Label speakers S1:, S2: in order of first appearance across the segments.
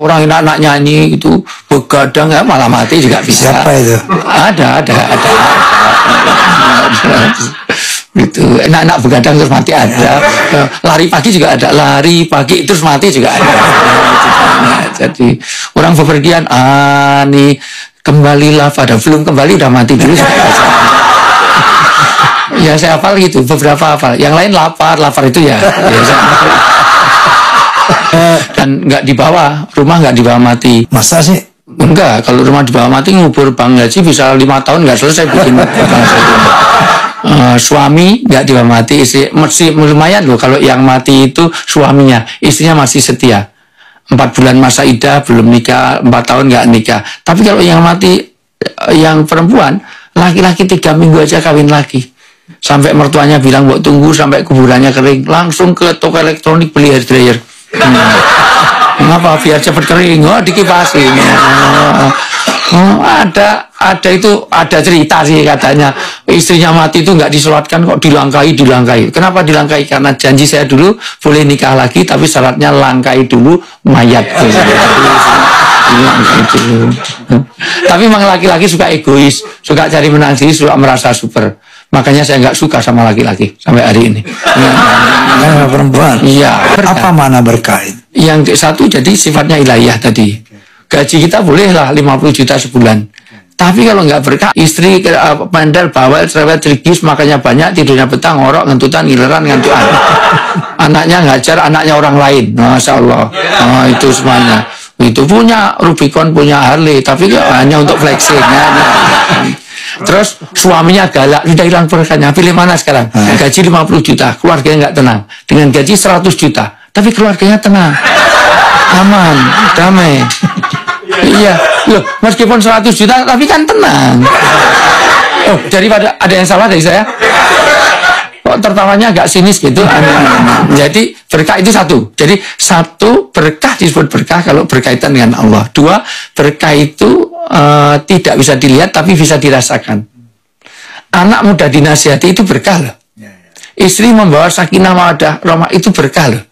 S1: Orang enak-enak nyanyi itu begadang ya malah mati juga bisa.
S2: Siapa itu?
S1: Ada. Itu enak-enak begadang terus mati ada. Lari pagi juga ada. Lari pagi terus mati juga ada. Jadi orang bepergian, nih kembalilah pada belum kembali udah mati dulu. Ya saya hafal gitu, beberapa hafal. Yang lain lapar itu ya. Dan nggak dibawa, rumah nggak dibawa mati.
S2: Masa sih?
S1: Enggak, kalau rumah dibawa mati ngubur Bang Haji bisa 5 tahun nggak selesai bikin. Suami nggak dibawa mati, istri masih lumayan loh. Kalau yang mati itu suaminya, istrinya masih setia. 4 bulan masa idah belum nikah, 4 tahun nggak nikah. Tapi kalau yang mati yang perempuan, laki-laki 3 minggu aja kawin lagi. Sampai mertuanya bilang buat tunggu sampai kuburannya kering, langsung ke toko elektronik beli hair dryer. Kenapa? Biar cepat kering. Oh, dikipasin. Ada cerita sih katanya istrinya mati itu nggak disolatkan kok dilangkai. Kenapa dilangkai? Karena janji saya dulu boleh nikah lagi tapi syaratnya langkai dulu mayat. Tapi memang laki-laki suka egois, suka cari menang sendiri, suka merasa super. Makanya saya nggak suka sama laki-laki sampai hari ini.
S2: Karena perempuan.
S1: Iya.
S2: Apa mana berkah?
S1: Yang satu jadi sifatnya ilahiyah tadi. Gaji kita bolehlah 50 juta sebulan. Tapi kalau nggak berkah, istri pandal, bawel, cerewet, cergis, makanya banyak, tidurnya petang, ngorok, ngentutan, ngileran, ngantuan. Anaknya ngajar, anaknya orang lain. Masya Allah. Itu semuanya. Itu punya Rubicon, punya Harley, tapi hanya untuk flexing. Terus suaminya galak, sudah hilang berkahnya. Pilih mana sekarang? Gaji 50 juta, keluarganya nggak tenang. Dengan gaji 100 juta, tapi keluarganya tenang, aman, damai. Iya, loh, meskipun 100 juta, tapi kan tenang. Oh, daripada ada yang salah dari saya. Kok tertawanya agak sinis gitu. Jadi berkah itu satu. Jadi satu, berkah disebut berkah kalau berkaitan dengan Allah. 2, berkah itu tidak bisa dilihat tapi bisa dirasakan. Anak muda dinasihati itu berkah loh. Istri membawa sakinah mawaddah rahmah itu berkah loh.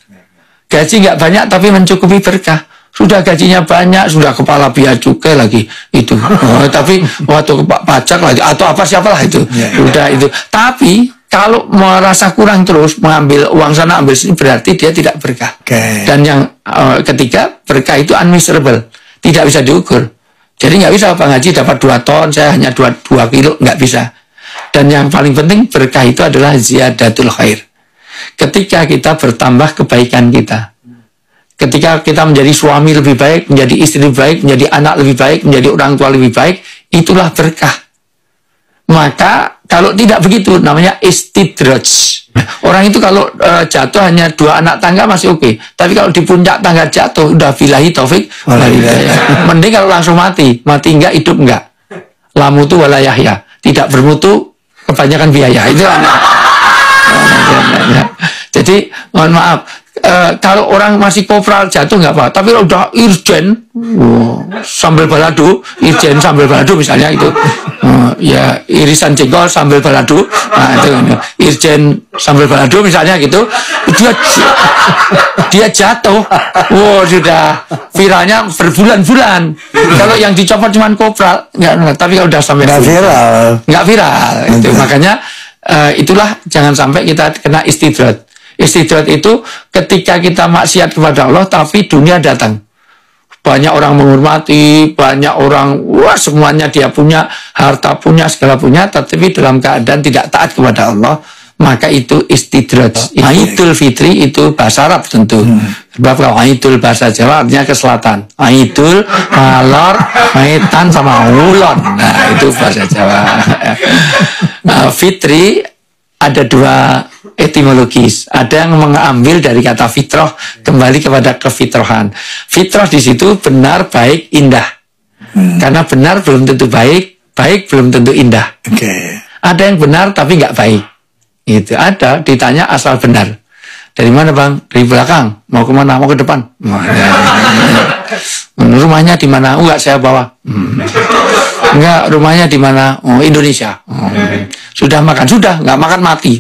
S1: Gaji nggak banyak tapi mencukupi berkah. Sudah gajinya banyak, sudah kepala bea cukai lagi itu. Tapi waktu pajak lagi atau apa siapalah itu. Sudah itu. Tapi kalau merasa kurang terus mengambil uang sana ambil sini berarti dia tidak berkah. Dan yang ketiga, berkah itu unmeasurable, tidak bisa diukur. Jadi nggak bisa Bang Haji dapat 2 ton, saya hanya 2 kilo, nggak bisa. Dan yang paling penting berkah itu adalah ziyadatul khair. Ketika kita bertambah kebaikan kita. Ketika kita menjadi suami lebih baik, menjadi istri lebih baik, menjadi anak lebih baik, menjadi orang tua lebih baik, itulah berkah. Maka kalau tidak begitu namanya istidraj. Orang itu kalau jatuh hanya 2 anak tangga masih oke. Tapi kalau di puncak tangga jatuh udah billahi taufik. Mending kalau langsung mati enggak, hidup enggak. La mutu wala yahya. Tidak bermutu, kebanyakan biaya. Itu jadi mohon maaf. Kalau orang masih kopral jatuh nggak apa, tapi kalau udah irjen sambal balado, irjen sambal balado misalnya itu, ya irisan jengkol sambal balado, nah itu irjen sambal balado misalnya gitu, dia jatuh, sudah viralnya berbulan-bulan. Kalau yang dicopot cuma kopral, nggak, tapi kalau udah sampai nggak viral, itu makanya itulah jangan sampai kita kena istidrat. Istidrat itu ketika kita maksiat kepada Allah tapi dunia datang. Banyak orang menghormati, banyak orang, semuanya dia punya, harta punya, segala punya, tetapi dalam keadaan tidak taat kepada Allah, maka itu istidrat. Aidul Fitri itu bahasa Arab tentu. Sebab kalau Aidul bahasa Jawa artinya ke selatan. Aidul, malor, maitan sama ulon. Nah, itu bahasa Jawa. Fitri ada 2 etimologis. Ada yang mengambil dari kata fitrah kembali kepada kefitrahan. Fitrah di situ benar, baik, indah. Karena benar belum tentu baik, baik belum tentu indah. Ada yang benar tapi nggak baik. Itu ada, ditanya asal benar. Dari mana Bang? Dari belakang. Mau kemana? Mau ke depan? Rumahnya di mana? Enggak, saya bawa. Enggak, rumahnya di mana? Oh, Indonesia. Sudah makan? Sudah, enggak makan mati.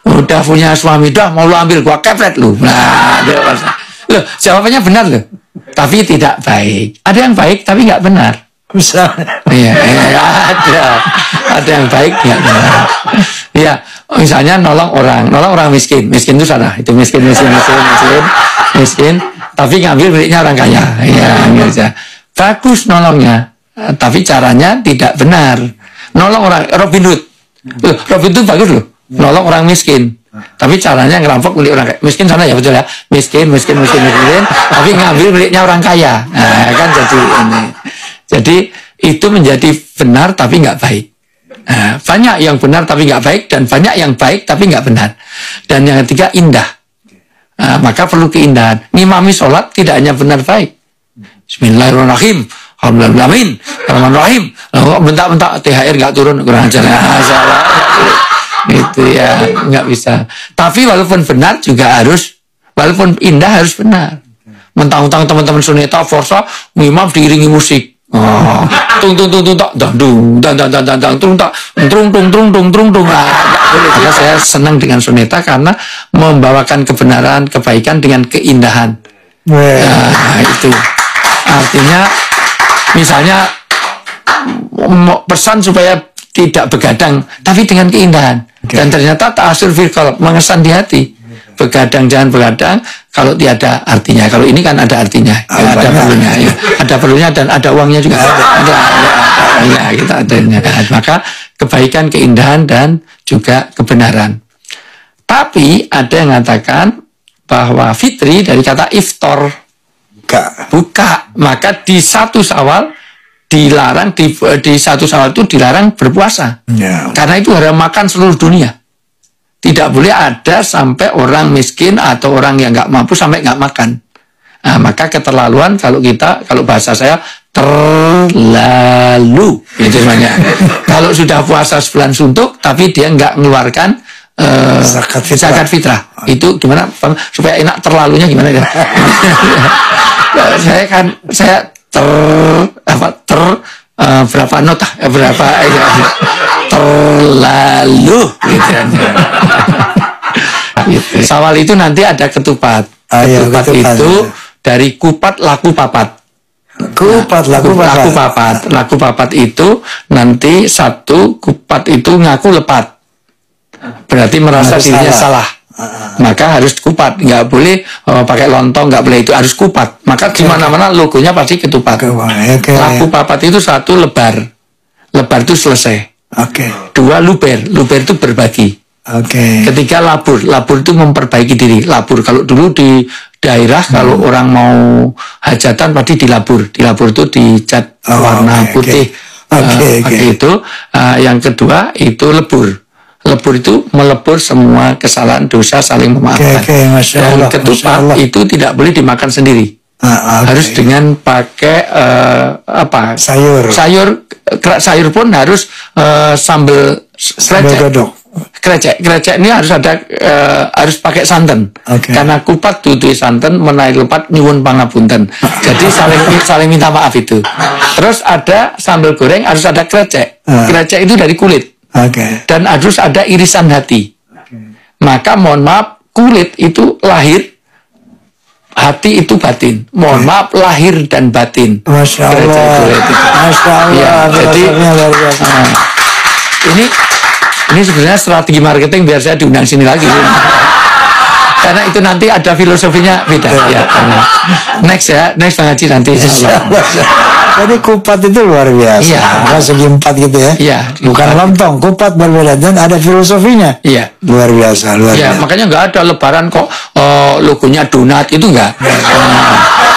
S1: Udah punya suami, dah mau lu ambil, gua kepret lu. Nah, Loh, jawabannya benar loh. Tapi tidak baik. Ada yang baik tapi nggak benar.
S2: Misalnya.
S1: Iya, ada yang baik nggak benar. Iya, misalnya nolong orang miskin itu salah. Itu miskin. Tapi ngambil miliknya orang kaya. Iya, aja. Bagus nolongnya, tapi caranya tidak benar. Nolong orang Robin Hood. Loh, Robin Hood bagus loh. Nolong orang miskin. Tapi caranya ngerampok milik orang miskin sana ya, betul ya. Miskin. Tapi ngambil miliknya orang kaya. Nah, kan jadi ini. Jadi itu menjadi benar tapi nggak baik. Nah, banyak yang benar tapi nggak baik dan banyak yang baik tapi nggak benar. Dan yang ketiga indah. Nah, maka perlu keindahan. Ngimami sholat tidak hanya benar baik. Bismillahirrahmanirrahim. Alhamdulillahirrahmanirrahim. Rahmanirrahim. Bentak-bentak THR nggak turun, kurang ajar. Salah. Itu ya nggak bisa. Tapi walaupun benar juga harus, walaupun indah harus benar. Mentang-mentang teman-teman suneta forsa, imam diiringi musik. Oh, tung tung. Karena saya senang dengan suneta karena membawakan kebenaran, kebaikan dengan keindahan. Nah, itu artinya misalnya pesan supaya tidak begadang tapi dengan keindahan. Dan ternyata ta'asur fil qalb, mengesan di hati. Begadang jangan begadang kalau tiada artinya. Kalau ini kan ada artinya, ya, ada perlunya, ya. Ada perlunya dan ada uangnya juga. Ya, kita adanya. Maka kebaikan, keindahan dan juga kebenaran. Tapi ada yang mengatakan bahwa fitri dari kata iftar, buka. Maka di 1 Syawal dilarang, di 1 Syawal itu dilarang berpuasa. Karena itu harus makan seluruh dunia. Tidak boleh ada sampai orang miskin atau orang yang nggak mampu sampai nggak makan. Nah, maka keterlaluan kalau bahasa saya terlalu, itu namanya. Kalau sudah puasa sebulan suntuk, tapi dia nggak mengeluarkan zakat fitrah. Itu gimana? Supaya enak terlalunya gimana ya? saya berapa nota? Berapa ya? Terlalu gitu. Syawal itu nanti ada ketupat. Ketupat itu dari kupat laku papat. Laku papat itu nanti satu kupat itu ngaku lepat. Berarti merasa dirinya salah. Maka harus kupat, nggak boleh pakai lontong, nggak boleh, itu harus kupat. Maka di mana-mana logonya pasti ketupat. Laku papat itu 1 lebar itu selesai. 2 luber itu berbagi. Ketiga labur itu memperbaiki diri. Labur kalau dulu di daerah kalau orang mau hajatan pasti dilabur itu dicat warna putih. Pakai itu. Yang kedua itu lebur itu melebur semua kesalahan dosa, saling memaafkan. Dan ketupat itu tidak boleh dimakan sendiri. Harus dengan pakai sayur pun harus sambal krecek ini harus ada, harus pakai santan. Karena kupat dudu santan menaik lepat nyuwun pangapunten. Jadi saling minta maaf itu. Terus ada sambal goreng, harus ada krecek itu dari kulit. Dan harus ada irisan hati. Maka mohon maaf, kulit itu lahir, hati itu batin. Mohon maaf, lahir dan batin.
S2: Masya Allah.
S1: Ya, jadi ini sebenarnya strategi marketing biar saya diundang sini lagi. Karena itu nanti ada filosofinya beda. Ya. Next Bang Haji nanti.
S2: Jadi kupat itu luar biasa. Segi 4 gitu ya.
S1: Iya.
S2: Bukan lontong, kupat berbeda dan ada filosofinya.
S1: Iya.
S2: Luar biasa.
S1: Makanya nggak ada lebaran kok logonya donat itu nggak.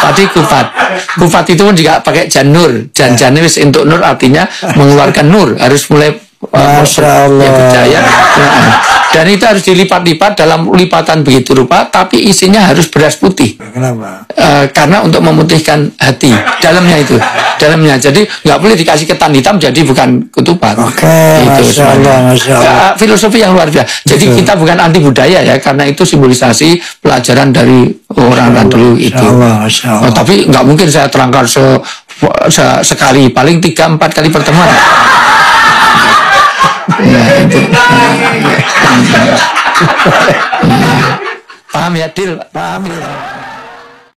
S1: Tadi kupat. Kupat itu pun juga pakai janur. Janjane wis entuk nur artinya mengeluarkan nur. Harus mulai
S2: Masya Allah.
S1: Percaya. Dan itu harus dilipat-lipat dalam lipatan begitu rupa, tapi isinya harus beras putih.
S2: Kenapa?
S1: Karena untuk memutihkan hati dalamnya. Jadi nggak boleh dikasih ketan hitam, jadi bukan ketupat. Itu
S2: Masya Allah.
S1: Filosofi yang luar biasa. Jadi kita bukan anti budaya ya, karena itu simbolisasi pelajaran dari orang dulu itu.
S2: Masya Allah.
S1: Tapi nggak mungkin saya terangkan sekali, paling 3-4 kali pertemuan. Paham ya, Dil? Paham ya.